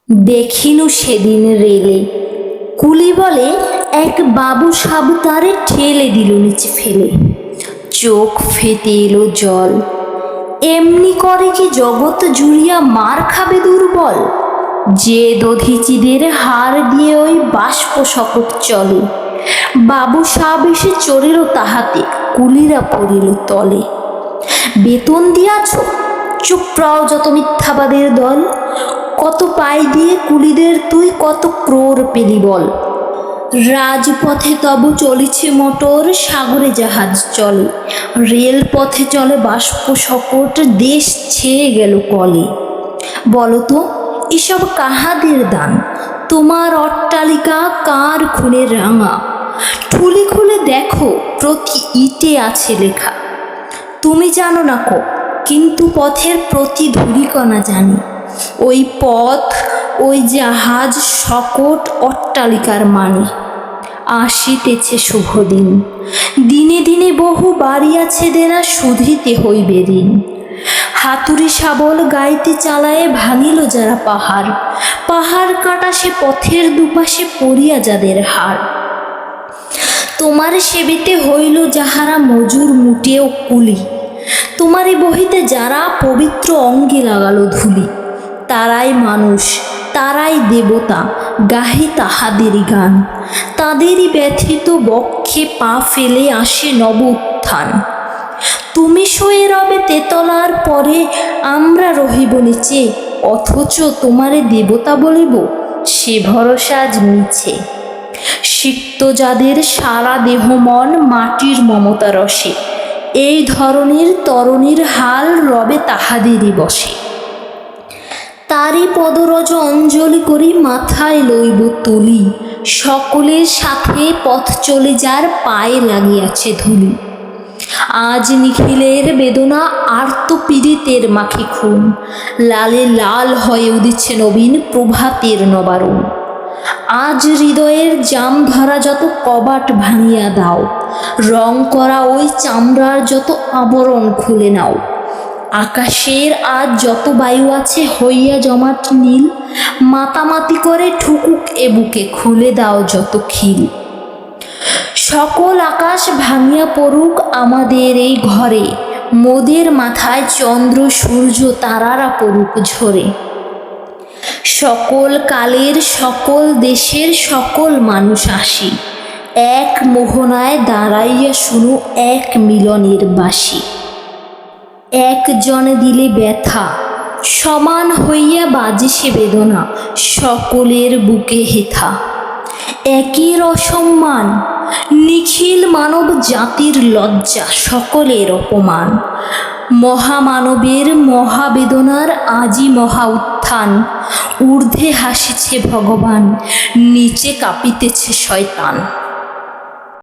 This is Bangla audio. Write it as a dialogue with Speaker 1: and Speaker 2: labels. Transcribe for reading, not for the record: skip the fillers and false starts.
Speaker 1: দেখিনু সেদিন রেলে, কুলি বলে এক বাবু সাবু তারে ঠেলে দিল নিচে ফেলে। চোখ ফেটে এলো জল, এমনি করে কি জগৎ জুড়িয়া মার খাবে দুর্বল? যে দধিচিদের হার দিয়ে ওই বাষ্প শকট চলে, বাবু সাব এসে চড়িল তাহাতে, কুলিরা পড়িল তলে। বেতন দিয়াছ? চুপ রাও যত মিথ্যাবাদের দল, কত পাই দিয়ে কুলিদের তুই কত ক্রোর পেলি বল? রাজপথে তব চলিছে মোটর, সাগরে জাহাজ চলে, রেলপথে চলে বাষ্প শকট, দেশ ছেয়ে গেল কলে। বলতো এসব কাহাদের দান? তোমার অট্টালিকা কার খুনে রাঙা? ঠুলি খুলে দেখো প্রতি ইটে আছে লেখা। তুমি জানো না কো, কিন্তু পথের প্রতি ধূলিকণা জানি। ওই পথ, ওই জাহাজ, শকট, অট্টালিকার মানে। আসিতেছে শুভ দিন, দিনে দিনে বহু বাড়ি আছে দেনা, শুধিতে হইবে ঋণ। হাতুড়ি শাবল গাইতে চালায়ে ভাঙিল যারা পাহাড়, পাহাড় কাটা সে পথের দুপাশে পড়িয়া যাদের হাড়। তোমার সেবিতে হইল যাহারা মজুর মুটেও কুলি, তোমারই বহিতে যারা পবিত্র অঙ্গে লাগালো ধুলি। তারাই মানুষ, তারাই দেবতা, গাহে তাহাদেরই গান। তাদেরই ব্যথিত বক্ষে পা ফেলে আসে নব উত্থান। তুমি শুয়ে রবে তেতলার পরে, আমরা রহিব নিচে, অথচ তোমারে দেবতা বলিব, সে ভরসা আজ মিছে। সিক্ত যাদের সারা দেহ মন মাটির মমতা রসে, এই ধরনের তরণীর হাল রবে তাহাদেরই বসে। তারই পদরজ অঞ্জলি করি মাথায় লইব তুলি, সকলের সাথে পথ চলে যার পায়ে লাগিয়াছে ধুলি। আজ নিখিলের বেদনা আর্ত পীড়িতের মাখে খুন, লালে লাল হয়ে উদিছে নবীন প্রভাতের নবারুণ। আজ হৃদয়ের জাম ধরা যত কবাট ভাঙিয়া দাও, রং করা ওই চামড়ার যত আবরণ খুলে নাও। আকাশের আজ যত বায়ু আছে হইয়া জমাট নীল, মাতামাতি করে ঠুকুক এ বুকে, খুলে দাও যত খিল। সকল আকাশ ভাঙিয়া পড়ুক আমাদের এই ঘরে, মোদের মাথায় চন্দ্র সূর্য তারারা পড়ুক ঝরে। সকল কালের সকল দেশের সকল মানুষ আসি, এক মোহনায় দাঁড়াইয়া শুনো এক মিলনের বাঁশি। একজনে দিলে ব্যথা, সমান হইয়া বাজে সে বেদনা, সকলের বুকে হেথা। একের অসম্মান, নিখিল মানব জাতির লজ্জা, সকলের অপমান। মহামানবের মহাবেদনার আজি মহা উত্থান, ঊর্ধ্বে হাসিছে ভগবান, নিচে কাঁপিতেছে শয়তান।